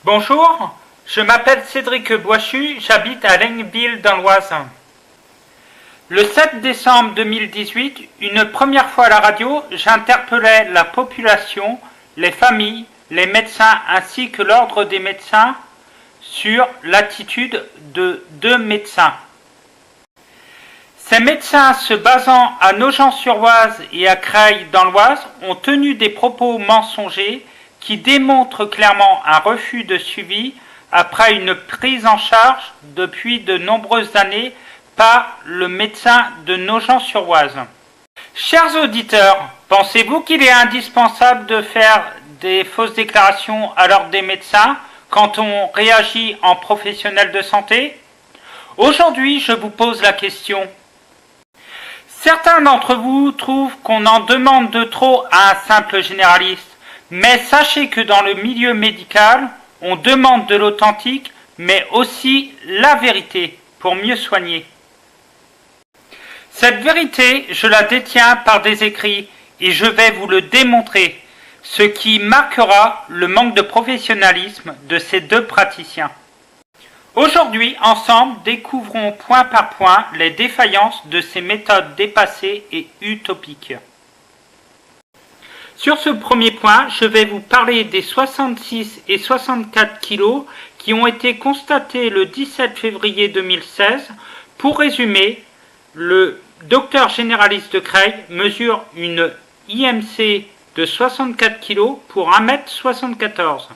Bonjour, je m'appelle Cédric Boischu, j'habite à Laigneville dans l'Oise. Le 7 décembre 2018, une première fois à la radio, j'interpellais la population, les familles, les médecins ainsi que l'ordre des médecins sur l'attitude de deux médecins. Ces médecins, se basant à Nogent-sur-Oise et à Creil dans l'Oise, ont tenu des propos mensongers qui démontrent clairement un refus de suivi après une prise en charge depuis de nombreuses années par le médecin de Nogent-sur-Oise. Chers auditeurs, pensez-vous qu'il est indispensable de faire des fausses déclarations à l'ordre des médecins quand on réagit en professionnel de santé? Aujourd'hui, je vous pose la question. Certains d'entre vous trouvent qu'on en demande de trop à un simple généraliste, mais sachez que dans le milieu médical, on demande de l'authentique, mais aussi la vérité pour mieux soigner. Cette vérité, je la détiens par des écrits et je vais vous le démontrer, ce qui marquera le manque de professionnalisme de ces deux praticiens. Aujourd'hui, ensemble, découvrons point par point les défaillances de ces méthodes dépassées et utopiques. Sur ce premier point, je vais vous parler des 66 et 64 kilos qui ont été constatés le 17 février 2016. Pour résumer, le docteur généraliste de Creil mesure une IMC de 64 kg pour 1m74.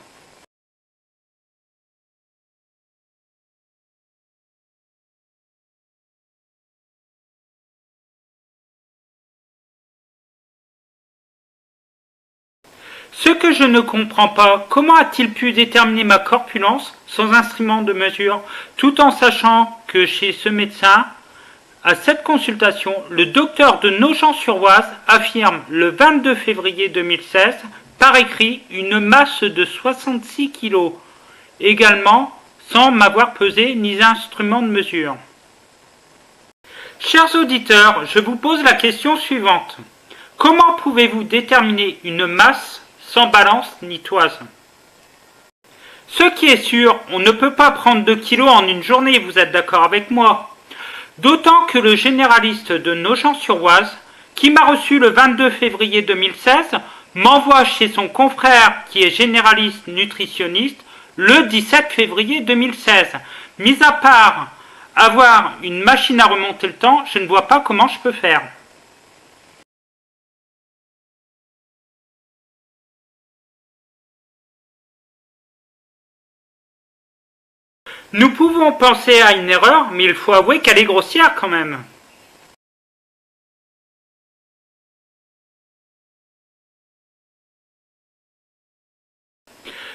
Ce que je ne comprends pas, comment a-t-il pu déterminer ma corpulence sans instrument de mesure, tout en sachant que chez ce médecin, à cette consultation, le docteur de Nogent-sur-Oise affirme le 22 février 2016, par écrit, une masse de 66 kg, également sans m'avoir pesé ni instrument de mesure. Chers auditeurs, je vous pose la question suivante. Comment pouvez-vous déterminer une masse sans balance ni toise? Ce qui est sûr, on ne peut pas prendre 2 kilos en une journée, vous êtes d'accord avec moi? D'autant que le généraliste de Nogent-sur-Oise, qui m'a reçu le 22 février 2016, m'envoie chez son confrère qui est généraliste nutritionniste le 17 février 2016. Mis à part avoir une machine à remonter le temps, je ne vois pas comment je peux faire. Nous pouvons penser à une erreur, mais il faut avouer qu'elle est grossière quand même.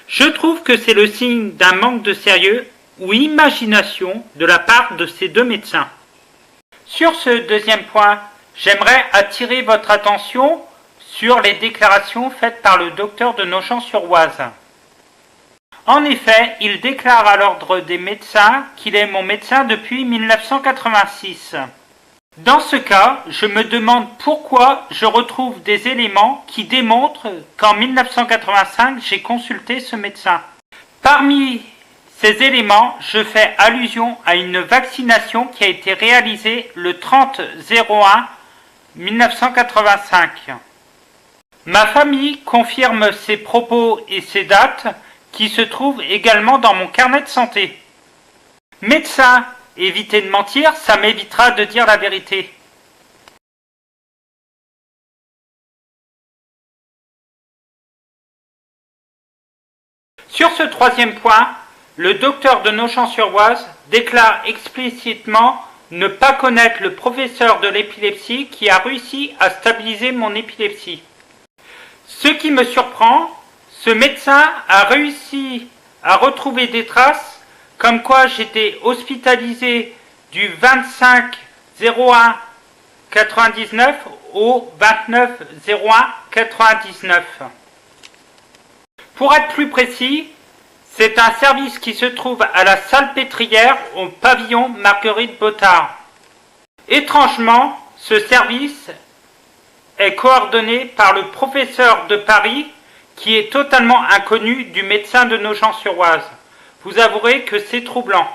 Je trouve que c'est le signe d'un manque de sérieux ou imagination de la part de ces deux médecins. Sur ce deuxième point, j'aimerais attirer votre attention sur les déclarations faites par le docteur de Nogent-sur-Oise. En effet, il déclare à l'ordre des médecins qu'il est mon médecin depuis 1986. Dans ce cas, je me demande pourquoi je retrouve des éléments qui démontrent qu'en 1985, j'ai consulté ce médecin. Parmi ces éléments, je fais allusion à une vaccination qui a été réalisée le 30/01/1985. Ma famille confirme ces propos et ces dates qui se trouve également dans mon carnet de santé. Médecin, évitez de mentir, ça m'évitera de dire la vérité. Sur ce troisième point, le docteur de Nogent-sur-Oise déclare explicitement ne pas connaître le professeur de l'épilepsie qui a réussi à stabiliser mon épilepsie. Ce qui me surprend, ce médecin a réussi à retrouver des traces comme quoi j'étais hospitalisé du 25/01/99 au 29/01/99. Pour être plus précis, c'est un service qui se trouve à la Salpêtrière au pavillon Marguerite Bottard. Étrangement, ce service est coordonné par le professeur de Paris qui est totalement inconnu du médecin de Nogent-sur-Oise. Vous avouerez que c'est troublant.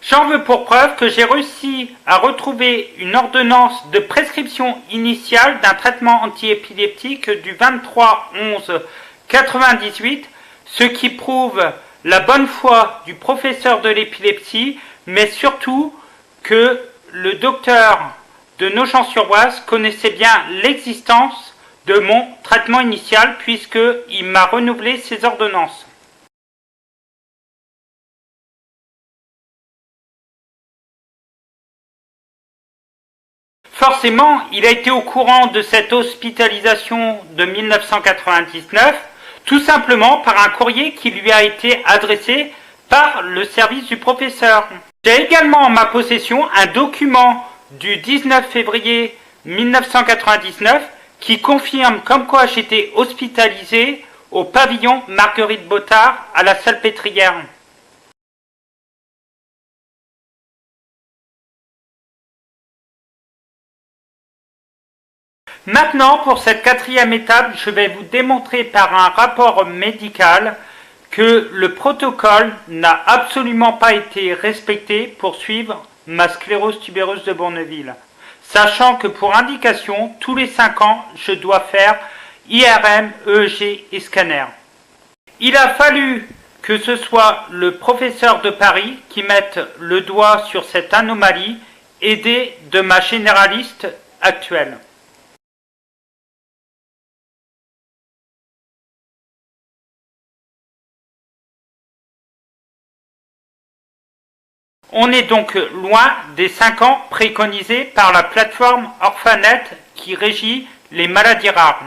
J'en veux pour preuve que j'ai réussi à retrouver une ordonnance de prescription initiale d'un traitement antiépileptique du 23/11/98, ce qui prouve la bonne foi du professeur de l'épilepsie, mais surtout que le docteur de Nogent-sur-Oise connaissait bien l'existence de mon traitement initial puisqu'il m'a renouvelé ses ordonnances. Forcément, il a été au courant de cette hospitalisation de 1999, tout simplement par un courrier qui lui a été adressé par le service du professeur. J'ai également en ma possession un document du 19 février 1999 qui confirme comme quoi j'étais hospitalisé au pavillon Marguerite Bottard à la Salpêtrière. Maintenant, pour cette quatrième étape, je vais vous démontrer par un rapport médical que le protocole n'a absolument pas été respecté pour suivre ma sclérose tubereuse de Bourneville, sachant que pour indication, tous les 5 ans, je dois faire IRM, EEG et scanner. Il a fallu que ce soit le professeur de Paris qui mette le doigt sur cette anomalie, aidé de ma généraliste actuelle. On est donc loin des 5 ans préconisés par la plateforme Orphanet qui régit les maladies rares.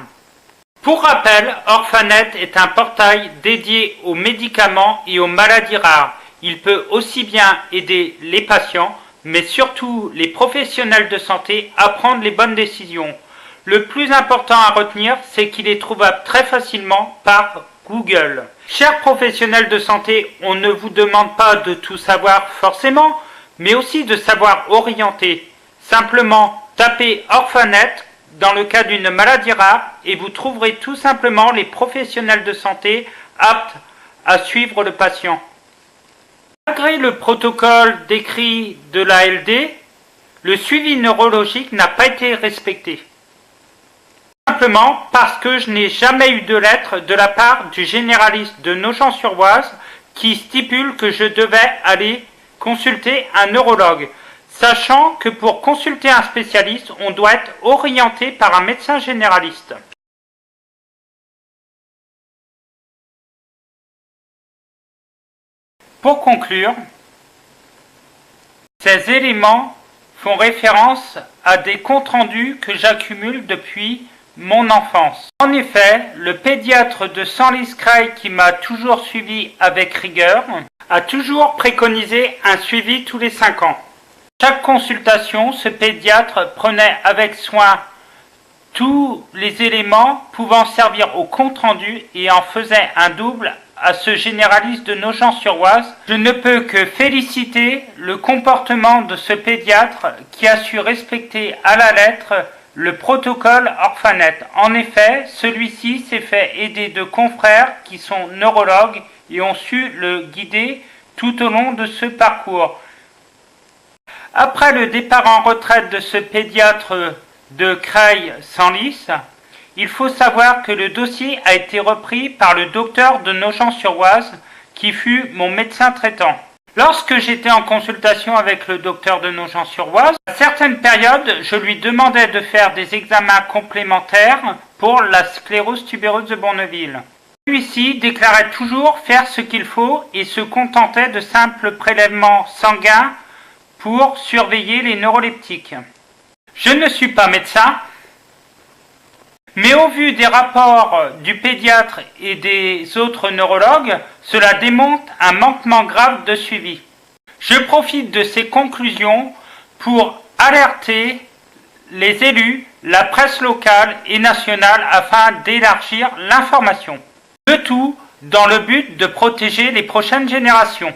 Pour rappel, Orphanet est un portail dédié aux médicaments et aux maladies rares. Il peut aussi bien aider les patients, mais surtout les professionnels de santé à prendre les bonnes décisions. Le plus important à retenir, c'est qu'il est trouvable très facilement par Google. Chers professionnels de santé, on ne vous demande pas de tout savoir forcément, mais aussi de savoir orienter. Simplement, tapez Orphanet dans le cas d'une maladie rare et vous trouverez tout simplement les professionnels de santé aptes à suivre le patient. Malgré le protocole décrit de l'ALD, le suivi neurologique n'a pas été respecté. Simplement parce que je n'ai jamais eu de lettre de la part du généraliste de Nogent-sur-Oise qui stipule que je devais aller consulter un neurologue, sachant que pour consulter un spécialiste, on doit être orienté par un médecin généraliste. Pour conclure, ces éléments font référence à des comptes rendus que j'accumule depuis mon enfance. En effet, le pédiatre de Senlis-Creil qui m'a toujours suivi avec rigueur a toujours préconisé un suivi tous les 5 ans. Chaque consultation, ce pédiatre prenait avec soin tous les éléments pouvant servir au compte rendu et en faisait un double à ce généraliste de Nogent-sur-Oise. Je ne peux que féliciter le comportement de ce pédiatre qui a su respecter à la lettre le protocole Orphanet. En effet, celui-ci s'est fait aider de confrères qui sont neurologues et ont su le guider tout au long de ce parcours. Après le départ en retraite de ce pédiatre de Creil-Senlis, il faut savoir que le dossier a été repris par le docteur de Nogent-sur-Oise qui fut mon médecin traitant. Lorsque j'étais en consultation avec le docteur de Nogent-sur-Oise, à certaines périodes, je lui demandais de faire des examens complémentaires pour la sclérose tubereuse de Bourneville. Celui-ci déclarait toujours faire ce qu'il faut et se contentait de simples prélèvements sanguins pour surveiller les neuroleptiques. Je ne suis pas médecin, mais au vu des rapports du pédiatre et des autres neurologues, cela démontre un manquement grave de suivi. Je profite de ces conclusions pour alerter les élus, la presse locale et nationale afin d'élargir l'information. Le tout dans le but de protéger les prochaines générations.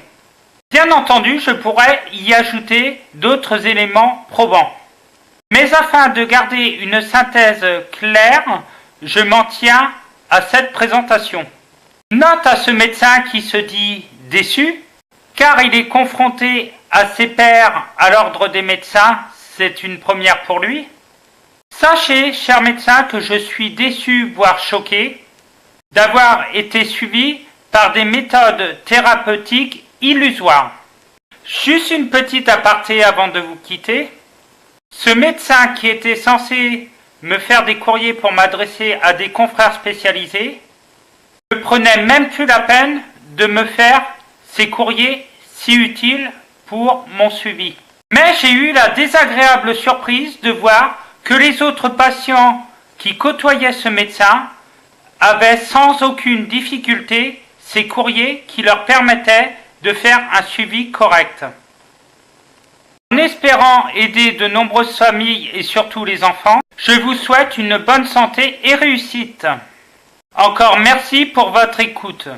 Bien entendu, je pourrais y ajouter d'autres éléments probants. Mais afin de garder une synthèse claire, je m'en tiens à cette présentation. Note à ce médecin qui se dit déçu, car il est confronté à ses pairs à l'ordre des médecins, c'est une première pour lui. Sachez, cher médecin, que je suis déçu, voire choqué, d'avoir été suivi par des méthodes thérapeutiques illusoires. Juste une petite aparté avant de vous quitter. Ce médecin qui était censé me faire des courriers pour m'adresser à des confrères spécialisés ne prenait même plus la peine de me faire ces courriers si utiles pour mon suivi. Mais j'ai eu la désagréable surprise de voir que les autres patients qui côtoyaient ce médecin avaient sans aucune difficulté ces courriers qui leur permettaient de faire un suivi correct. En espérant aider de nombreuses familles et surtout les enfants, je vous souhaite une bonne santé et réussite. Encore merci pour votre écoute.